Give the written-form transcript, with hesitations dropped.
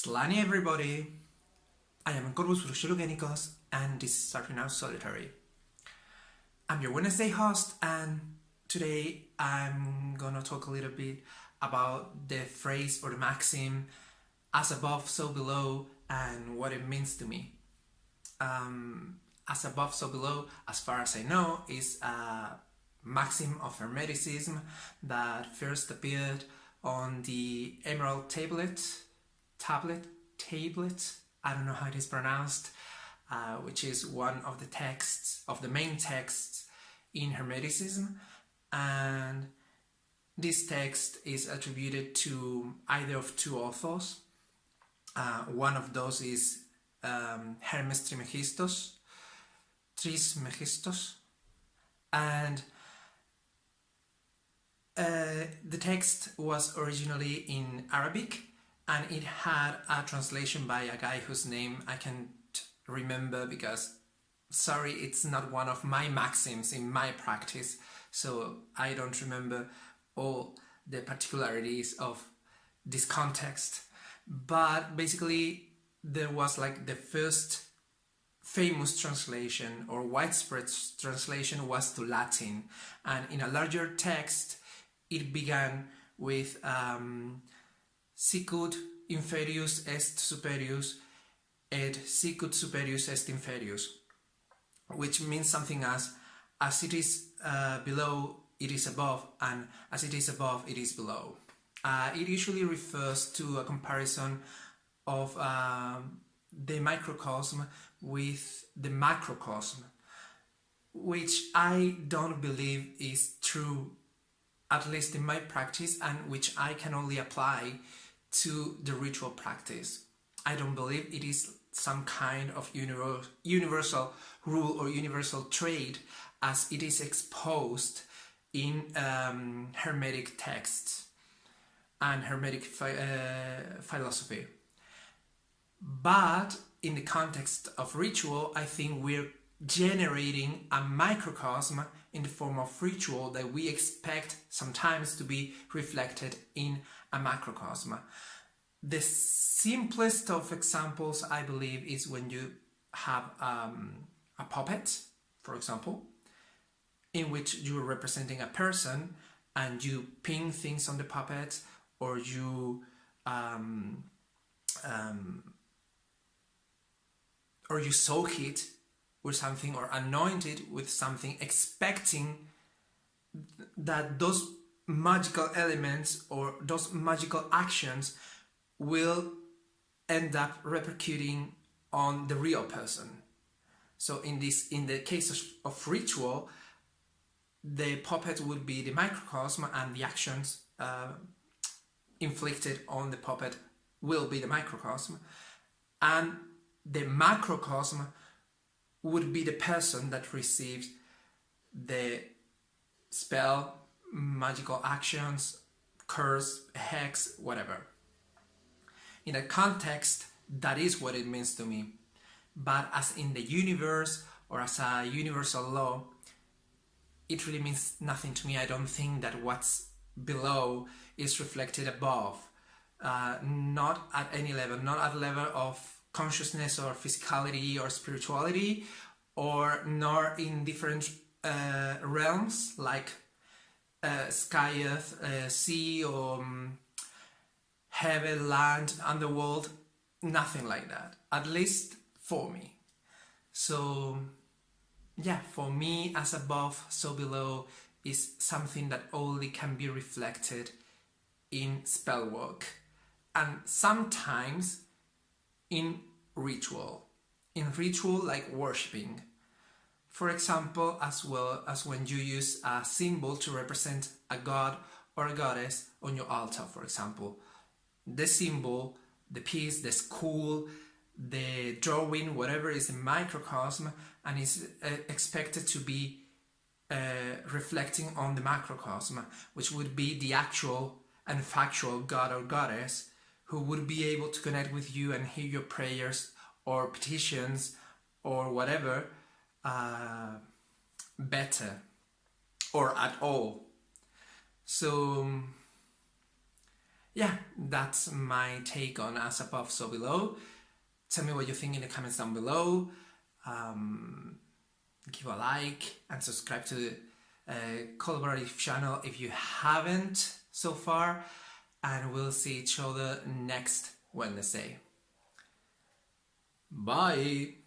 Slani everybody, I am Corvus Bruxo Luggenikos and this is Starting Out Solitary. I'm your Wednesday host and today I'm gonna talk a little bit about the phrase or the maxim as above so below and what it means to me. As above so below, as far as I know, is a maxim of Hermeticism that first appeared on the Emerald tablet, I don't know how it is pronounced, which is one of the texts, of the main texts in Hermeticism, and this text is attributed to either of two authors. One of those is Hermes Trismegistus, and the text was originally in Arabic, and it had a translation by a guy whose name I can't remember because, sorry, it's not one of my maxims in my practice, so I don't remember all the particularities of this context. But basically, there was like the first famous translation or widespread translation was to Latin, and in a larger text, it began with Sicut Inferius est Superius et Sicut Superius est Inferius, which means something as it is below, it is above, and as it is above, it is below. It usually refers to a comparison of the microcosm with the macrocosm, which I don't believe is true, at least in my practice, and which I can only apply to the ritual practice. I don't believe it is some kind of universal rule or universal trait as it is exposed in Hermetic texts and Hermetic philosophy. But in the context of ritual, I think we're generating a microcosm in the form of ritual that we expect sometimes to be reflected in a macrocosm. The simplest of examples, I believe, is when you have a puppet, for example, in which you are representing a person and you pin things on the puppet, or you soak it with something or anoint it with something, expecting that those magical elements or those magical actions will end up repercuting on the real person. So in the case of ritual, the puppet would be the microcosm and the actions inflicted on the puppet will be the microcosm, and the macrocosm would be the person that receives the spell, magical actions, curse, hex, whatever. In a context, that is what it means to me. But as in the universe or as a universal law, it really means nothing to me. I don't think that what's below is reflected above. Not at any level, not at the level of consciousness or physicality or spirituality, or nor in different realms like sky, earth, sea, or heaven, land, underworld, nothing like that, at least for me. So yeah, for me, as above, so below is something that only can be reflected in spell work, and sometimes in ritual like worshipping. For example, as well as when you use a symbol to represent a god or a goddess on your altar, for example. The symbol, the piece, the school, the drawing, whatever is a microcosm and is expected to be reflecting on the macrocosm, which would be the actual and factual god or goddess who would be able to connect with you and hear your prayers or petitions or whatever better or at all. So yeah, that's my take on As Above, So Below. Tell me what you think in the comments down below. Give a like and subscribe to the collaborative channel if you haven't so far. And we'll see each other next Wednesday. Bye!